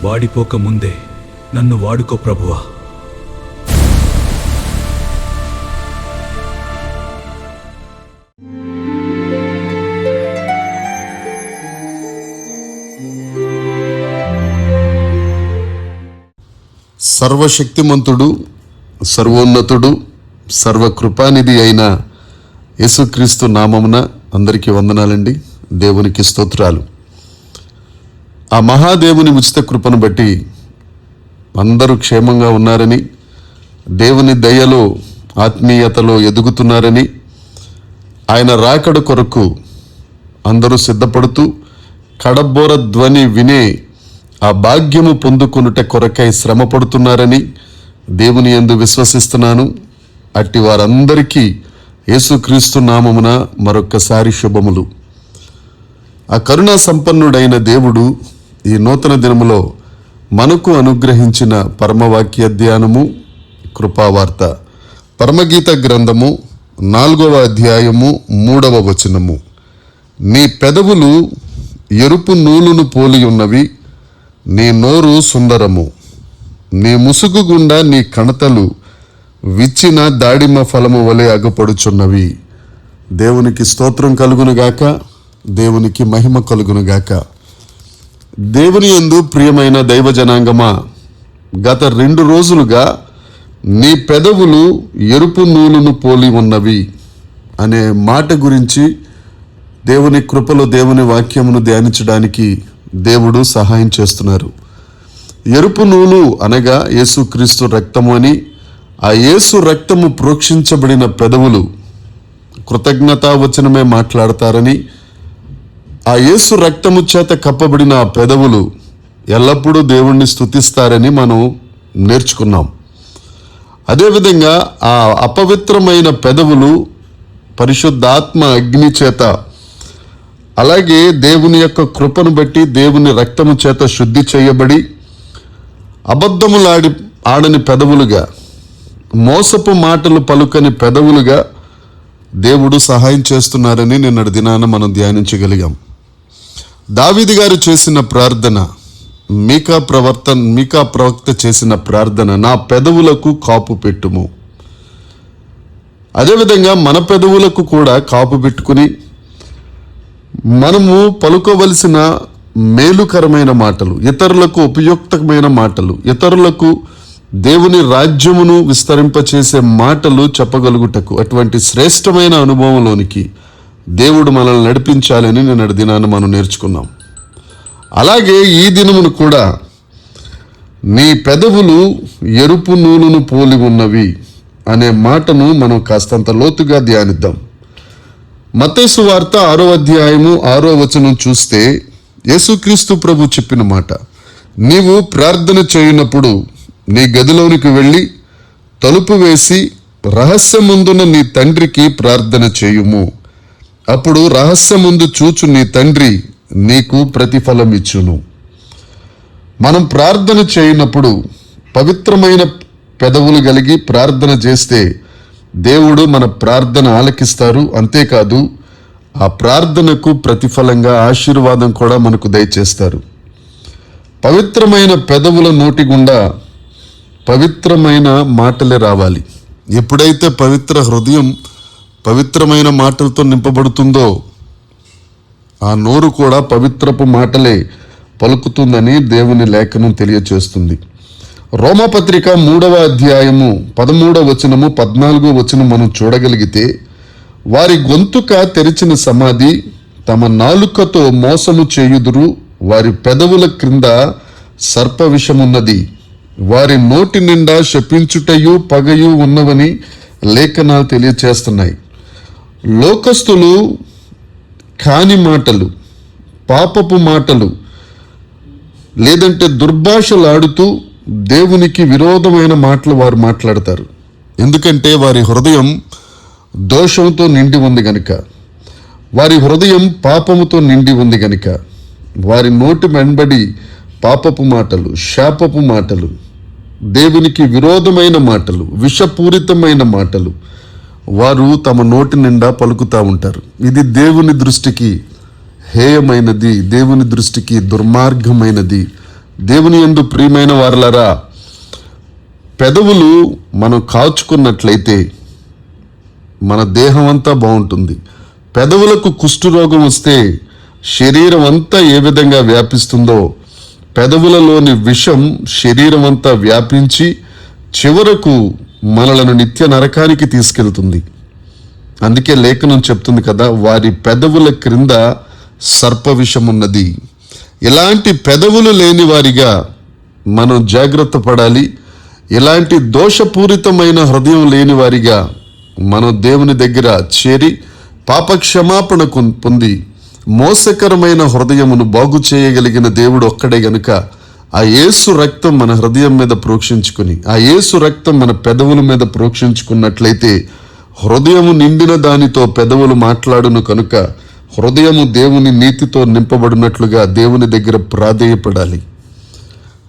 వాడిపోక ముందే నన్ను వాడుకో ప్రభువా. సర్వశక్తిమంతుడు, సర్వోన్నతుడు, సర్వకృపానిధి అయిన యేసుక్రీస్తు నామమున అందరికీ వందనాలండి. దేవునికి స్తోత్రాలు. ఆ మహాదేవుని ఉచిత కృపను బట్టి అందరూ క్షేమంగా ఉన్నారని, దేవుని దయలో ఆత్మీయతలో ఎదుగుతున్నారని, ఆయన రాకడ కొరకు అందరూ సిద్ధపడుతూ కడబోర ధ్వని వినే ఆ భాగ్యము పొందుకొనుట కొరకై శ్రమ పడుతున్నారని దేవుని యందు విశ్వసిస్తున్నాను. అట్టి వారందరికీ యేసుక్రీస్తు నామమున మరొక్కసారి శుభములు. ఆ కరుణా సంపన్నుడైన దేవుడు ఈ నూతన దినములో మనకు అనుగ్రహించిన పరమవాక్య ధ్యానము కృపావార్త. పరమగీత గ్రంథము 4వ అధ్యాయము 3వ వచనము. నీ పెదవులు ఎరుపు నూలును పోలి ఉన్నవి, నీ నోరు సుందరము, నీ ముసుగు గుండా నీ కణతలు విచ్చిన దాడిమ ఫలము వలె అగపడుచున్నవి. దేవునికి స్తోత్రం కలుగునుగాక, దేవునికి మహిమ కలుగునుగాక. దేవుని యందు ప్రియమైన దైవ జనాంగమా, గత 2 రోజులుగా నీ పెదవులు ఎరుపు నూలును పోలి ఉన్నవి అనే మాట గురించి దేవుని కృపలో దేవుని వాక్యమును ధ్యానించడానికి దేవుడు సహాయం చేస్తున్నారు. ఎరుపు నూలు అనగా యేసుక్రీస్తు రక్తము అని, ఆ యేసు రక్తము ప్రోక్షించబడిన పెదవులు కృతజ్ఞతావచనమే మాట్లాడతారని, ఆ యేసు రక్తము చేత కప్పబడిన ఆ పెదవులు ఎల్లప్పుడూ దేవుణ్ణి స్తుతిస్తారని మనం నేర్చుకున్నాం. అదేవిధంగా ఆ అపవిత్రమైన పెదవులు పరిశుద్ధాత్మ అగ్ని చేత, అలాగే దేవుని యొక్క కృపను బట్టి దేవుని రక్తము చేత శుద్ధి చేయబడి ఆడని పెదవులుగా, మోసపు మాటలు పలుకని పెదవులుగా దేవుడు సహాయం చేస్తున్నారని నిన్నటి దినాన మనం ధ్యానించగలిగాం. దావీదు గారు చేసిన ప్రార్థన, మీకా ప్రవక్త చేసిన ప్రార్థన, నా పెదవులకు కాపు పెట్టుము. అదేవిధంగా మన పెదవులకు కూడా కాపు పెట్టుకుని మనము పలుకోవలసిన మేలుకరమైన మాటలు, ఇతరులకు ఉపయుక్తమైన మాటలు, ఇతరులకు దేవుని రాజ్యమును విస్తరింపచేసే మాటలు చెప్పగలుగుటకు, అటువంటి శ్రేష్టమైన అనుభవంలోనికి దేవుడు మనల్ని నడిపించాలని నిన్నటి దినాన్ని మనం నేర్చుకున్నాం. అలాగే ఈ దినమును కూడా నీ పెదవులు ఎరుపు నూలును పోలి ఉన్నవి అనే మాటను మనం కాస్తంత లోతుగా ధ్యానిద్దాం. మత్తయి సువార్త 6వ అధ్యాయము 6వ వచనం చూస్తే యేసుక్రీస్తు ప్రభు చెప్పిన మాట, నీవు ప్రార్థన చేయనప్పుడు నీ గదిలోనికి వెళ్ళి తలుపు వేసి రహస్యమందున నీ తండ్రికి ప్రార్థన చేయుము. అప్పుడు రహస్యమందు చూచు నీ తండ్రి నీకు ప్రతిఫలం ఇచ్చును. మనం ప్రార్థన చేయనప్పుడు పవిత్రమైన పెదవులు కలిగి ప్రార్థన చేస్తే దేవుడు మన ప్రార్థన ఆలకిస్తారు. అంతేకాదు, ఆ ప్రార్థనకు ప్రతిఫలంగా ఆశీర్వాదం కూడా మనకు దయచేస్తారు. పవిత్రమైన పెదవుల నోటి గుండా పవిత్రమైన మాటలే రావాలి. ఎప్పుడైతే పవిత్ర హృదయం పవిత్రమైన మాటలతో నింపబడుతుందో ఆ నోరు కూడా పవిత్రపు మాటలే పలుకుతుందని దేవుని లేఖనం తెలియచేస్తుంది. రోమాపత్రిక 3వ అధ్యాయము 13వ వచనము 14వ వచనం మనం చూడగలిగితే, వారి గొంతుక తెరిచిన సమాధి, తమ నాలుకతో మోసము చేయుదురు, వారి పెదవుల క్రింద సర్ప విషమున్నది, వారి నోటి నిండా శపించుటయు పగయు ఉన్నవని లేఖనాలు తెలియచేస్తున్నాయి. లోకస్తులు కాని మాటలు, పాపపు మాటలు, లేదంటే దుర్భాషలాడుతూ దేవునికి విరోధమైన మాటలు వారు మాట్లాడతారు. ఎందుకంటే వారి హృదయం దోషంతో నిండి ఉంది గనుక, వారి హృదయం పాపముతో నిండి ఉంది గనుక, వారి నోటి వెంబడి పాపపు మాటలు, శాపపు మాటలు, దేవునికి విరోధమైన మాటలు, విషపూరితమైన మాటలు వారు తమ నోటి నిండా పలుకుతూ ఉంటారు. ఇది దేవుని దృష్టికి హేయమైనది, దేవుని దృష్టికి దుర్మార్గమైనది, దేవుని యందు ప్రియమైన వారలారా, పెదవులు మనం కాచుకున్నట్లయితే మన దేహం అంతా బాగుంటుంది. పెదవులకు కుష్ఠరోగం వస్తే శరీరం అంతా ఏ విధంగా వ్యాపిస్తుందో, పెదవులలోని విషం శరీరం అంతా వ్యాపించి చివరకు మనలను నిత్య నరకానికి తీసుకెళ్తుంది. అందుకే లేఖనం చెప్తుంది కదా, వారి పెదవుల క్రింద సర్ప విషం ఉన్నది. ఇలాంటి పెదవులు లేని వారిగా మనం జాగ్రత్త పడాలి. ఇలాంటి దోషపూరితమైన హృదయం లేని వారిగా మనం దేవుని దగ్గర చేరి పాపక్షమాపణ పొంది మోసకరమైన హృదయమును బాగు చేయగలిగిన దేవుడు ఒక్కడే గనుక ఆ యేసు రక్తం మన హృదయం మీద ప్రోక్షించుకుని, ఆ యేసు రక్తం మన పెదవుల మీద ప్రోక్షించుకున్నట్లయితే హృదయము నిండిన దానితో పెదవులు మాట్లాడును కనుక హృదయము దేవుని నీతితో నింపబడినట్లుగా దేవుని దగ్గర ప్రాధేయపడాలి.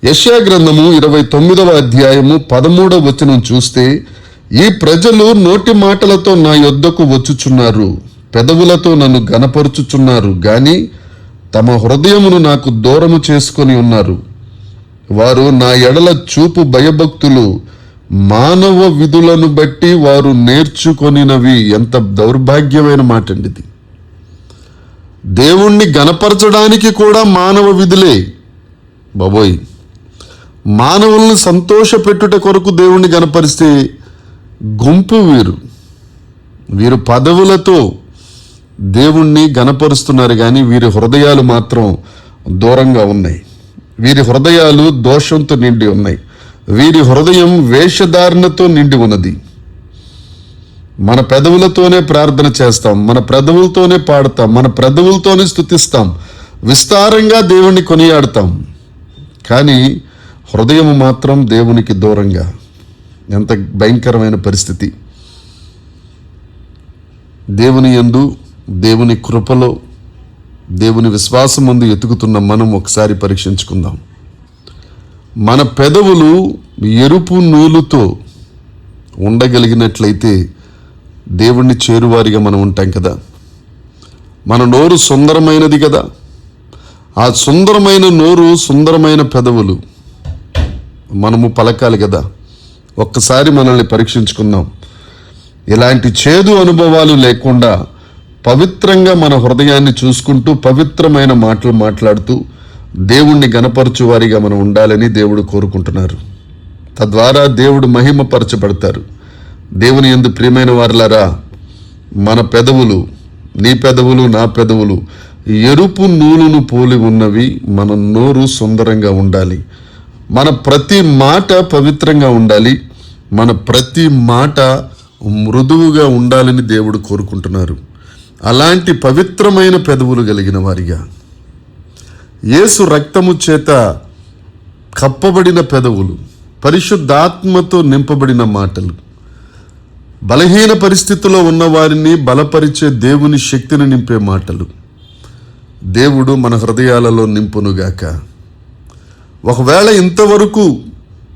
యెషయా గ్రంథము 29వ అధ్యాయము 13వ వచనం చూస్తే, ఈ ప్రజలు నోటి మాటలతో నా యొద్దకు వచ్చుచున్నారు, పెదవులతో నన్ను గనపరుచుచున్నారు గాని తమ హృదయమును నాకు దూరము చేసుకొని ఉన్నారు. వారు నా ఎడల చూపు భయభక్తులు మానవ విధులను బట్టి వారు నేర్చుకొనినవి. ఎంత దౌర్భాగ్యమైన మాట అండి ఇది. దేవుణ్ణి గనపరచడానికి కూడా మానవ విధులే బాబోయ్. మానవులను సంతోషపెట్టుట కొరకు దేవుణ్ణి గనపరిస్తే గుంపు వీరు పదవులతో దేవుణ్ణి గనపరుస్తున్నారు కానీ వీరి హృదయాలు మాత్రం దూరంగా ఉన్నాయి. వీరి హృదయాలు దోషంతో నిండి ఉన్నాయి. వీరి హృదయం వేషధారణతో నిండి ఉన్నది. మన పెదవులతోనే ప్రార్థన చేస్తాం, మన పెదవులతోనే పాడతాం, మన పెదవులతోనే స్తుతిస్తాం, విస్తారంగా దేవుణ్ణి కొనియాడతాం, కానీ హృదయం మాత్రం దేవునికి దూరంగా. ఎంత భయంకరమైన పరిస్థితి. దేవుని యందు, దేవుని కృపలో, దేవుని విశ్వాసం ముందు ఎతుకుతున్న మనం ఒకసారి పరీక్షించుకుందాం. మన పెదవులు ఎరుపు నూలుతో ఉండగలిగినట్లయితే దేవుణ్ణి చేరువారిగా మనం ఉంటాం కదా. మన నోరు సుందరమైనది కదా. ఆ సుందరమైన నోరు, సుందరమైన పెదవులు మనము పలకాలి కదా. ఒక్కసారి మనల్ని పరీక్షించుకుందాం. ఇలాంటి చేదు అనుభవాలు లేకుండా పవిత్రంగా మన హృదయాన్ని చూసుకుంటూ పవిత్రమైన మాటలు మాట్లాడుతూ దేవుణ్ణి గణపరచు వారిగా మనం ఉండాలని దేవుడు కోరుకుంటున్నారు. తద్వారా దేవుడు మహిమపరచబడతారు. దేవుని యందు ప్రియమైన వారలారా, మన పెదవులు, నీ పెదవులు, నా పెదవులు ఎరుపు నూలును పోలి ఉన్నవి. మన నోరు సుందరంగా ఉండాలి. మన ప్రతి మాట పవిత్రంగా ఉండాలి. మన ప్రతి మాట మృదువుగా ఉండాలని దేవుడు కోరుకుంటున్నారు. అలాంటి పవిత్రమైన పెదవులు కలిగిన వారిగా, యేసు రక్తము చేత కప్పబడిన పెదవులు, పరిశుద్ధాత్మతో నింపబడిన మాటలు, బలహీన పరిస్థితిలో ఉన్న వారిని బలపరిచే దేవుని శక్తిని నింపే మాటలు దేవుడు మన హృదయాలలో నింపునుగాక. ఒకవేళ ఇంతవరకు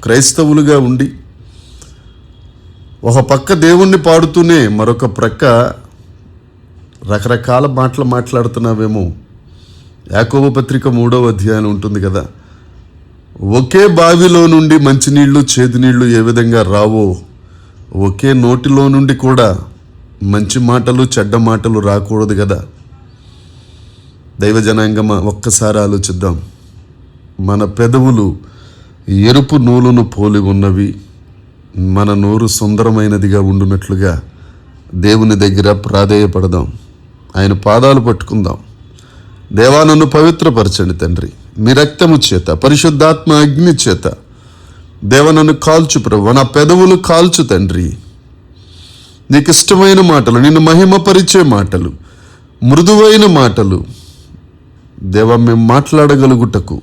క్రైస్తవులుగా ఉండి ఒక పక్క దేవుణ్ణి పాడుతూనే మరొక ప్రక్క రకరకాల మాటలు మాట్లాడుతున్నావేమో. యాకోబు పత్రిక 3వ అధ్యాయం ఉంటుంది కదా, ఒకే బావిలో నుండి మంచినీళ్ళు చేదునీళ్ళు ఏ విధంగా రావో ఒకే నోటిలో నుండి కూడా మంచి మాటలు చెడ్డ మాటలు రాకూడదు కదా. దైవ జనాంగమా, ఒక్కసారి ఆలోచిద్దాం. మన పెదవులు ఎరుపు నూలును పోలి ఉన్నవి. మన నోరు సుందరమైనదిగా ఉండునట్లుగా దేవుని దగ్గర ప్రాధేయపడదాం. ఆయన పాదాలు పట్టుకుందాం. దేవా, నన్ను పవిత్రపరచండి తండ్రి, మీ రక్తము చేత, పరిశుద్ధాత్మ అగ్ని చేత. దేవ, నన్ను కాల్చు ప్రభు, నా పెదవులు కాల్చు తండ్రి. నీకు ఇష్టమైన మాటలు, నిన్ను మహిమపరిచే మాటలు, మృదువైన మాటలు దేవ మేము మాట్లాడగలుగుటకు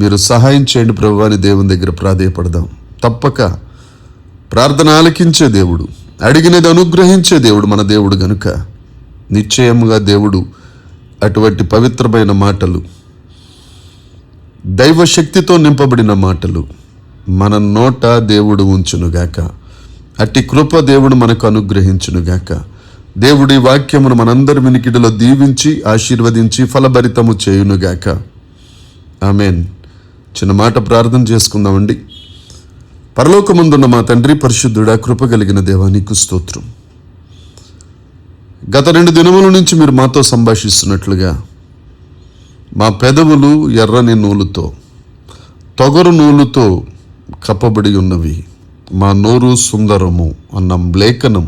మీరు సహాయం చేయండి ప్రభు అని దేవుని దగ్గర ప్రాధేయపడదాం. తప్పక ప్రార్థన ఆలకించే దేవుడు, అడిగినది అనుగ్రహించే దేవుడు మన దేవుడు గనుక నిశ్చయముగా దేవుడు అటువంటి పవిత్రమైన మాటలు, దైవశక్తితో నింపబడిన మాటలు మన నోట దేవుడు ఉంచునుగాక. అట్టి కృప దేవుడు మనకు అనుగ్రహించునుగాక. దేవుడి వాక్యమును మనందరి వినికిడిలో దీవించి ఆశీర్వదించి ఫలభరితము చేయునుగాక. ఆమెన్. చిన్న మాట ప్రార్థన చేసుకుందామండి. పరలోకమందున్న మా తండ్రి, పరిశుద్ధుడా, కృప కలిగిన దేవా, నీకు స్తోత్రం. గత 2 దినముల నుంచి మీరు మాతో సంభాషిస్తున్నట్లుగా మా పెదవులు ఎర్రని నూలుతో, తొగరు నూలుతో కప్పబడి ఉన్నవి. మా నోరు సుందరము అన్న లేఖనం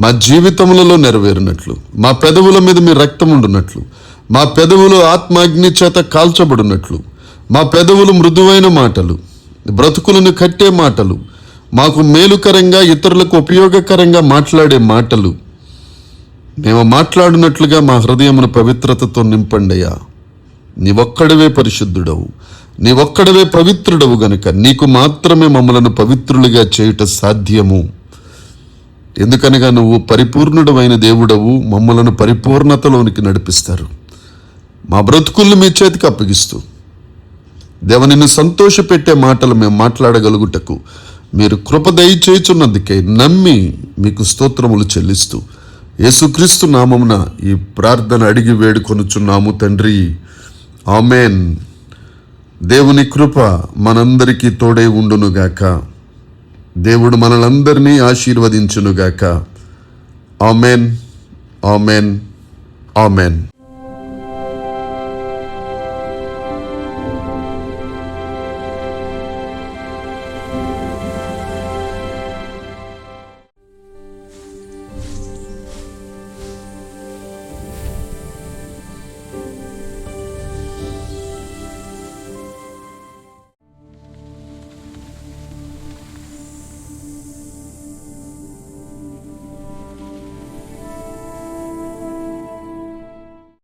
మా జీవితములలో నెరవేరినట్లు, మా పెదవుల మీద మీ రక్తం ఉండునట్లు, మా పెదవులు ఆత్మాగ్ని చేత కాల్చబడినట్లు, మా పెదవులు మృదువైన మాటలు, బ్రతుకులను కట్టే మాటలు, మాకు మేలుకరంగా ఇతరులకు ఉపయోగకరంగా మాట్లాడే మాటలు మేము మాట్లాడినట్లుగా మా హృదయమును పవిత్రతతో నింపండియా. నీవొక్కడవే పరిశుద్ధుడవు, నీవొక్కడవే పవిత్రుడవు గనుక నీకు మాత్రమే మమ్మలను పవిత్రులుగా చేయుట సాధ్యము. ఎందుకనగా నువ్వు పరిపూర్ణుడమైన దేవుడవు, మమ్మలను పరిపూర్ణతలోనికి నడిపిస్తారు. మా బ్రతుకుల్ని మీ చేతికి అప్పగిస్తూ దేవ, నిన్ను సంతోషపెట్టే మాటలు మేము మాట్లాడగలుగుటకు మీరు కృప దయచేయుచున్నందుకే నమ్మి మీకు స్తోత్రములు చెల్లిస్తూ యేసుక్రీస్తు నామమున ఈ ప్రార్థన అడిగి వేడుకొనుచున్నాము తండ్రి, ఆమెన్. దేవుని కృప మనందరికీ తోడై ఉండునుగాక. దేవుడు మనలందరినీ ఆశీర్వదించునుగాక. Amen, amen, amen.